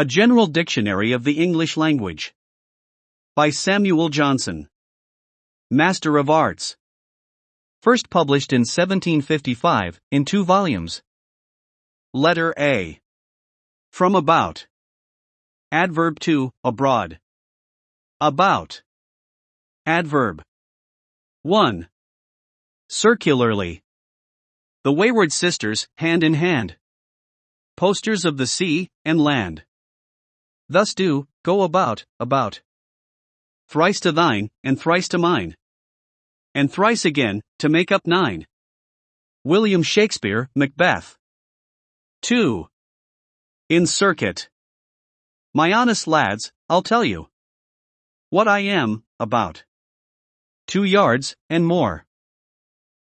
A General Dictionary of the English Language. By Samuel Johnson. Master of Arts. First published in 1755, in 2 volumes. Letter A. From about. Adverb 2, abroad. About. Adverb. 1. Circularly. The Wayward Sisters, hand in hand. Posters of the sea and land. Thus do, go about, about. Thrice to thine, and thrice to mine. And thrice again, to make up 9. William Shakespeare, Macbeth. 2. In circuit. My honest lads, I'll tell you what I am about. 2 yards, and more.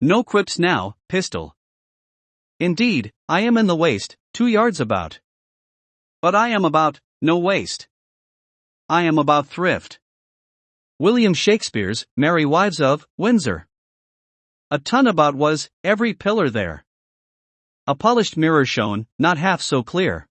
No quips now, pistol. Indeed, I am in the waist, 2 yards about. But I am about, no waste. I am about thrift. William Shakespeare's Merry Wives of Windsor. A ton about was every pillar there. A polished mirror shone, not half so clear.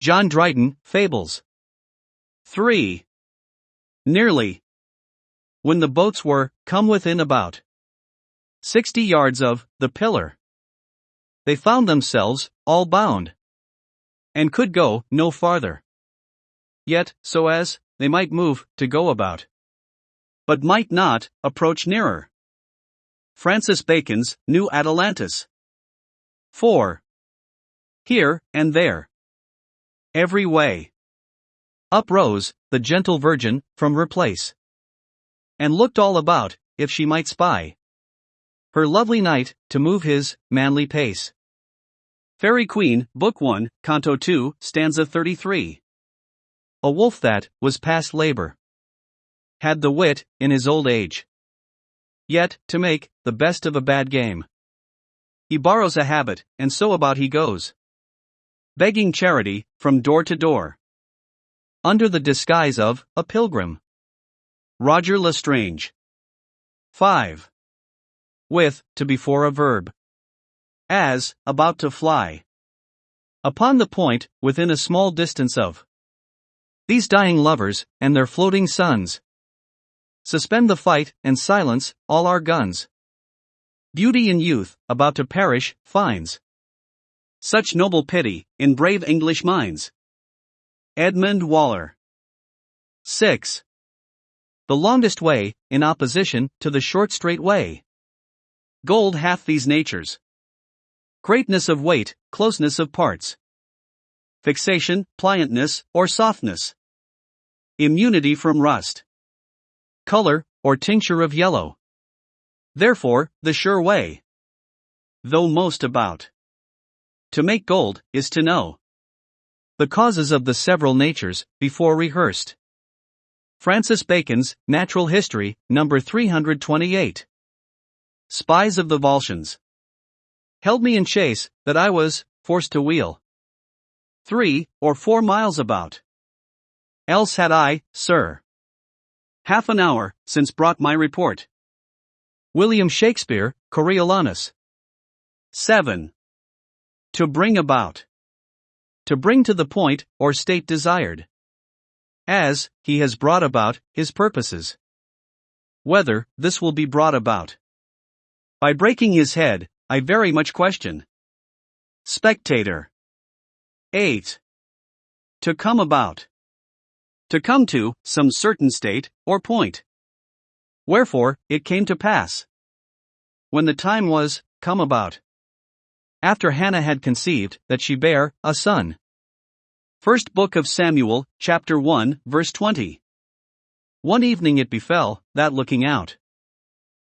John Dryden, Fables. 3. Nearly. When the boats were come within about 60 yards of the pillar, they found themselves all bound, and could go no farther. Yet, so as they might move to go about, but might not approach nearer. Francis Bacon's New Atalantis. 4. Here and there. Every way. Up rose the gentle virgin from her place, and looked all about, if she might spy her lovely knight to move his manly pace. Faerie Queene, Book 1, Canto 2, stanza 33. A wolf that was past labor had the wit in his old age, yet to make the best of a bad game. He borrows a habit, and so about he goes, begging charity from door to door, under the disguise of a pilgrim. Roger L'Estrange. 5. With, to before a verb. As, about to fly. Upon the point, within a small distance of. These dying lovers, and their floating sons. Suspend the fight, and silence all our guns. Beauty in youth, about to perish, finds such noble pity in brave English minds. Edmund Waller. 6. The longest way, in opposition to the short straight way. Gold hath these natures: greatness of weight, closeness of parts, fixation, pliantness, or softness, immunity from rust, color, or tincture of yellow. Therefore, the sure way, though most about, to make gold, is to know the causes of the several natures, before rehearsed. Francis Bacon's Natural History, number 328. Spies of the Volscians held me in chase, that I was forced to wheel 3 or 4 miles about. Else had I, sir, half an hour since brought my report. William Shakespeare, Coriolanus. 7. To bring about. To bring to the point, or state desired. As, he has brought about, his purposes. Whether, this will be brought about by breaking his head, I very much question. Spectator. 8. To come about. To come to, some certain state, or point. Wherefore, it came to pass, when the time was come about, after Hannah had conceived, that she bare a son. First Book of Samuel, chapter 1, verse 20. One evening it befell, that looking out,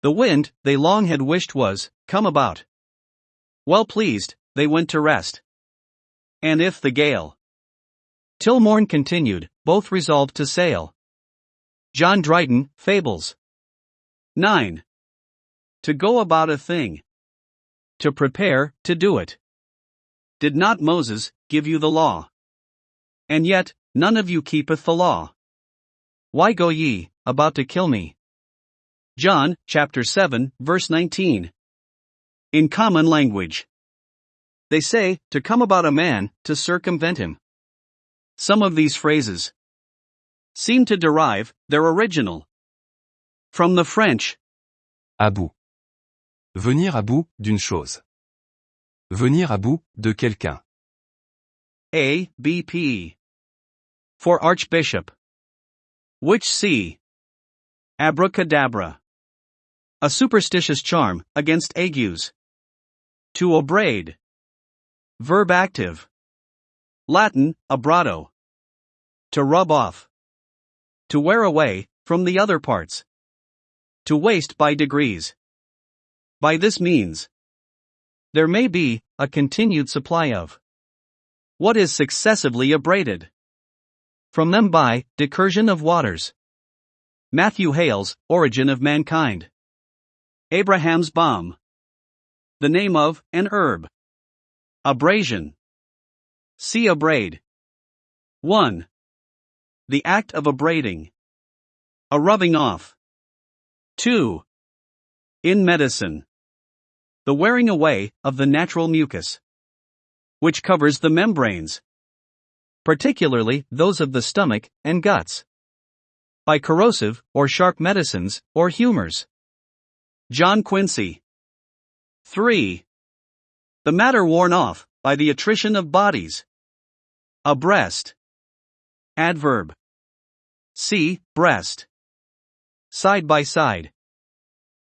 the wind they long had wished was come about. Well pleased, they went to rest. And if the gale till morn continued, both resolved to sail. John Dryden, Fables. 9. To go about a thing. To prepare, to do it. Did not Moses give you the law? And yet, none of you keepeth the law. Why go ye about to kill me? John, chapter 7, verse 19. In common language. They say, to come about a man, to circumvent him. Some of these phrases seem to derive their original from the French À bout. Venir à bout d'une chose. Venir à bout de quelqu'un. A.B.P. for Archbishop, which see abracadabra, a superstitious charm against agues. To abrade, verb active, Latin, abrado, to rub off, to wear away from the other parts, to waste by degrees. By this means, there may be a continued supply of what is successively abraded from them by decursion of waters. Matthew Hale's Origin of Mankind. Abraham's Balm. The name of an herb. Abrasion. See abrade. 1. The act of abrading. A rubbing off. 2. In medicine. The wearing away of the natural mucus, which covers the membranes, particularly those of the stomach and guts, by corrosive or sharp medicines or humors. John Quincy. 3. The matter worn off by the attrition of bodies. Abreast. Adverb. See, breast. Side by side.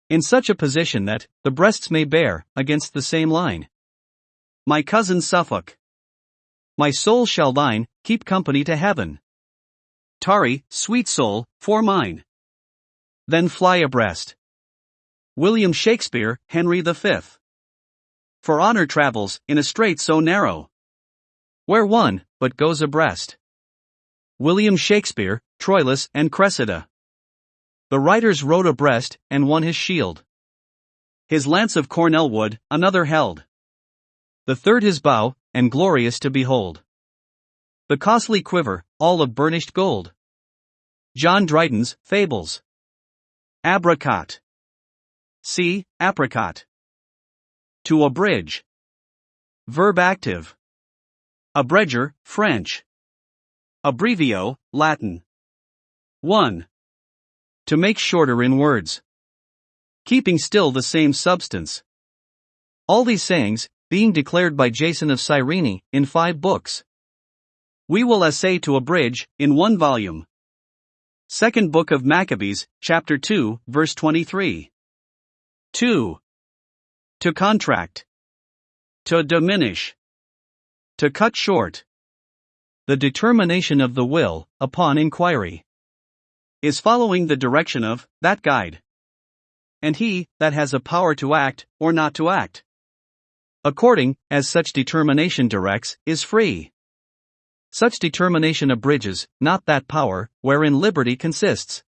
In such a position that the breasts may bear against the same line. My cousin Suffolk. My soul shall thine keep company to heaven. Tarry, sweet soul, for mine. Then fly abreast. William Shakespeare, Henry V. For honor travels in a strait so narrow, where one but goes abreast. William Shakespeare, Troilus and Cressida. The writers rode abreast and won his shield. His lance of cornel wood another held. The third his bow, and glorious to behold. The costly quiver, all of burnished gold. John Dryden's Fables. Abricot. See, apricot. To abridge. Verb active. Abreger, French. Abrevio, Latin. 1. To make shorter in words. Keeping still the same substance. All these sayings, being declared by Jason of Cyrene, in 5 books. We will essay to abridge, in 1 volume. Second Book of Maccabees, chapter 2, verse 23. 2. To contract. To diminish. To cut short. The determination of the will, upon inquiry, is following the direction of that guide. And he that has a power to act, or not to act, according as such determination directs, is free. Such determination abridges not that power wherein liberty consists.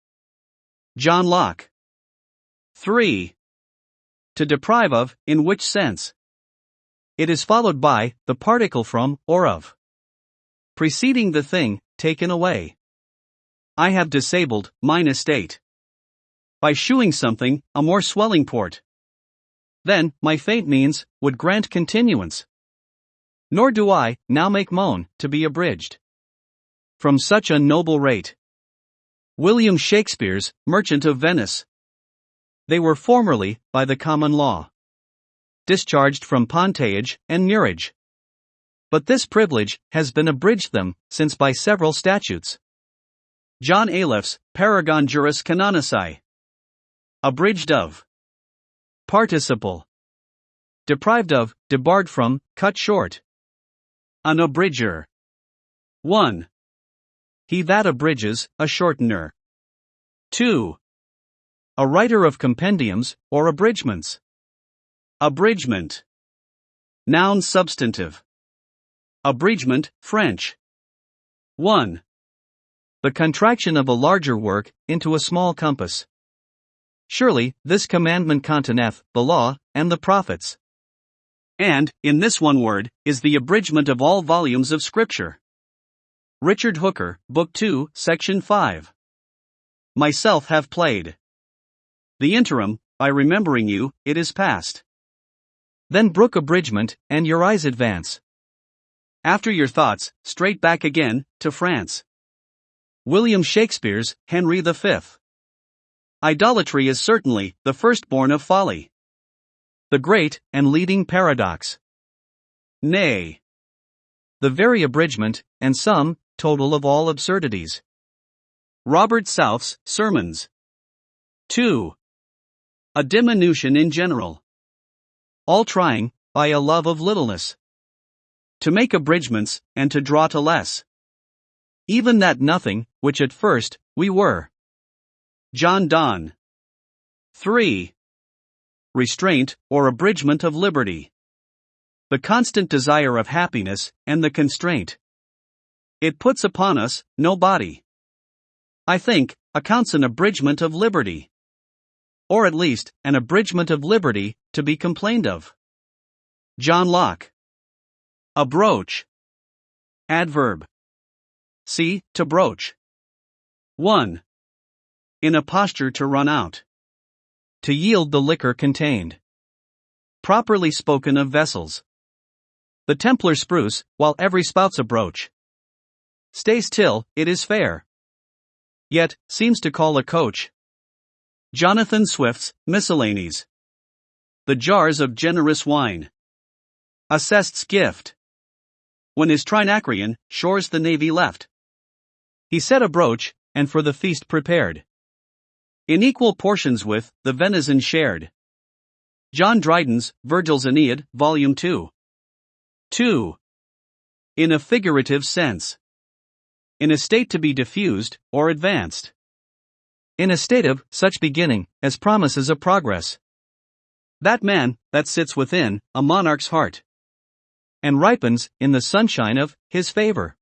John Locke. 3. To deprive of, in which sense? It is followed by the particle from, or of, preceding the thing taken away. I have disabled mine estate by shewing something a more swelling port. Then, my fate means, would grant continuance. Nor do I now make moan to be abridged from such a noble rate. William Shakespeare's Merchant of Venice. They were formerly, by the common law, discharged from pontage and murrage. But this privilege has been abridged them since by several statutes. John Aileff's Paragon Juris Canonici. Abridged of. Participle. Deprived of, debarred from, cut short. An abridger. 1. He that abridges, a shortener. 2. A writer of compendiums, or abridgments. Abridgment. Noun substantive. Abridgment, French. 1. The contraction of a larger work into a small compass. Surely, this commandment containeth the law and the prophets. And, in this one word, is the abridgment of all volumes of Scripture. Richard Hooker, Book 2, Section 5. Myself have played the interim, by remembering you, it is past. Then brook abridgment, and your eyes advance. after your thoughts, straight back again, to France. William Shakespeare's Henry V. Idolatry is certainly the firstborn of folly. The great and leading paradox. Nay, the very abridgment, and sum total of all absurdities. Robert South's Sermons. 2. A diminution in general. All trying, by a love of littleness, to make abridgments, and to draw to less. Even that nothing, which at first, we were. John Donne. 3. Restraint, or abridgment of liberty. The constant desire of happiness, and the constraint it puts upon us, no body, I think, accounts an abridgment of liberty. Or at least, an abridgment of liberty, to be complained of. John Locke. Abroach. Adverb. See, to broach. 1. In a posture to run out. To yield the liquor contained. Properly spoken of vessels. The Templar spruce, while every spout's a broach, stays till it is fair, yet seems to call a coach. Jonathan Swift's Miscellanies. The jars of generous wine. A Cest's gift. When his Trinacrian shores the navy left, he set a broach, and for the feast prepared, in equal portions with the venison shared. John Dryden's Virgil's Aeneid, Volume 2. 2. In a figurative sense. In a state to be diffused, or advanced. In a state of such beginning, as promises a progress. That man, that sits within a monarch's heart, and ripens in the sunshine of his favor.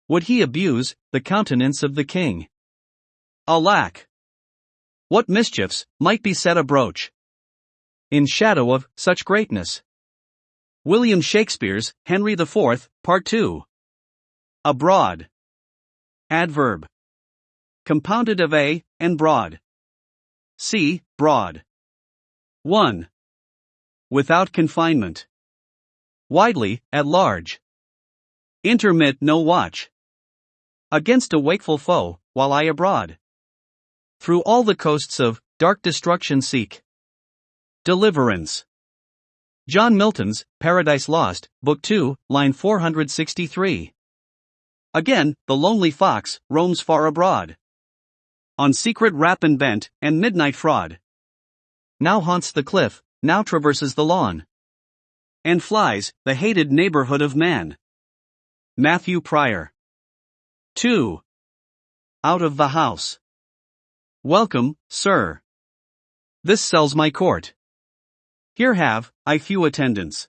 Would he abuse the countenance of the king? Alack! What mischiefs might be set abroach in shadow of such greatness? William Shakespeare's Henry IV, Part 2. Abroad. Adverb. Compounded of a and broad. See, broad. 1. Without confinement. Widely, at large. Intermit no watch. Against a wakeful foe, while I abroad. Through all the coasts of dark destruction seek deliverance. John Milton's Paradise Lost, Book 2, line 463. Again, the lonely fox roams far abroad, on secret rapine bent and midnight fraud. Now haunts the cliff, now traverses the lawn, and flies the hated neighborhood of man. Matthew Prior. 2. Out of the house. Welcome, sir. This sells my court. Here have I few attendants,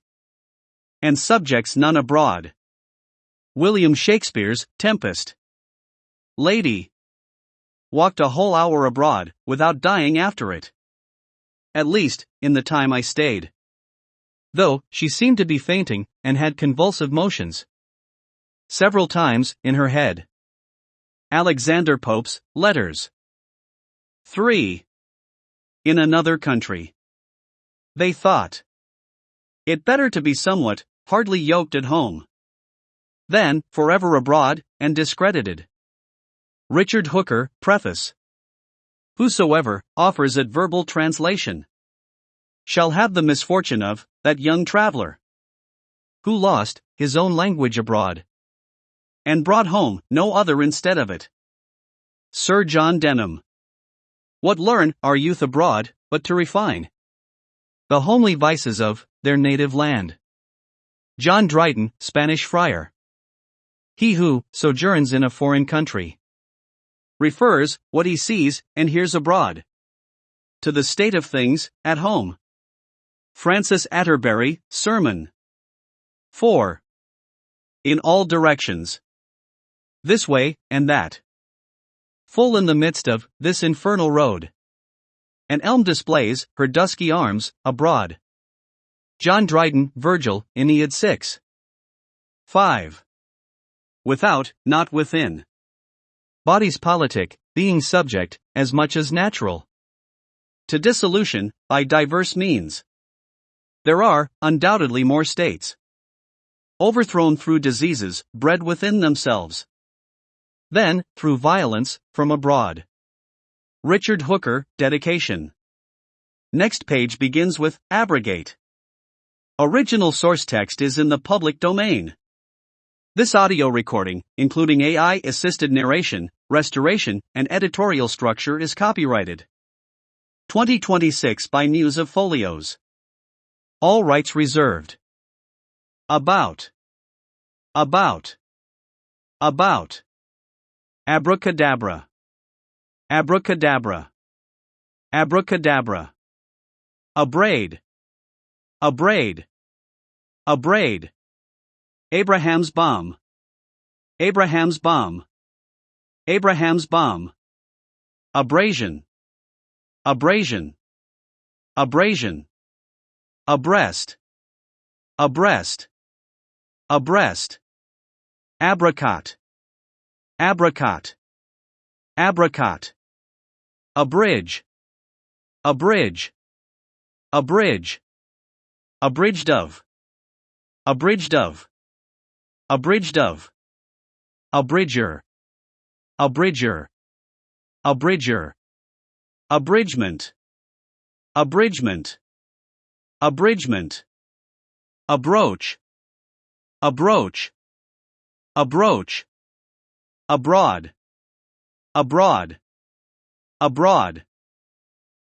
and subjects none abroad. William Shakespeare's Tempest. Lady. Walked a whole hour abroad, without dying after it. At least, in the time I stayed. Though, she seemed to be fainting, and had convulsive motions several times in her head. Alexander Pope's Letters. 3. In another country. They thought it better to be somewhat hardly yoked at home than forever abroad and discredited. Richard Hooker, Preface. Whosoever offers at verbal translation shall have the misfortune of that young traveler who lost his own language abroad and brought home no other instead of it. Sir John Denham. What learn our youth abroad, but to refine the homely vices of their native land? John Dryden, Spanish Friar. He who sojourns in a foreign country refers what he sees and hears abroad to the state of things at home. Francis Atterbury, Sermon. 4. In all directions. This way and that. Full in the midst of this infernal road, an elm displays her dusky arms abroad. John Dryden, Virgil, Aeneid 6. 5. Without, not within. Bodies politic, being subject, as much as natural, to dissolution, by diverse means. There are, undoubtedly, more states overthrown through diseases bred within themselves. Then, through violence, from abroad. Richard Hooker, dedication. Next page begins with, abrogate. Original source text is in the public domain. This audio recording, including AI-assisted narration, restoration, and editorial structure is copyrighted. 2026 by Muse of Folios. All rights reserved. About. Abracadabra. Abracadabra. Abracadabra. Abrade. Abraham's bomb. Abraham's bomb. Abrasion. Abreast. Apricot. Abridge. Abridged of. Abridger. Abridgment. Abroach. Abroad.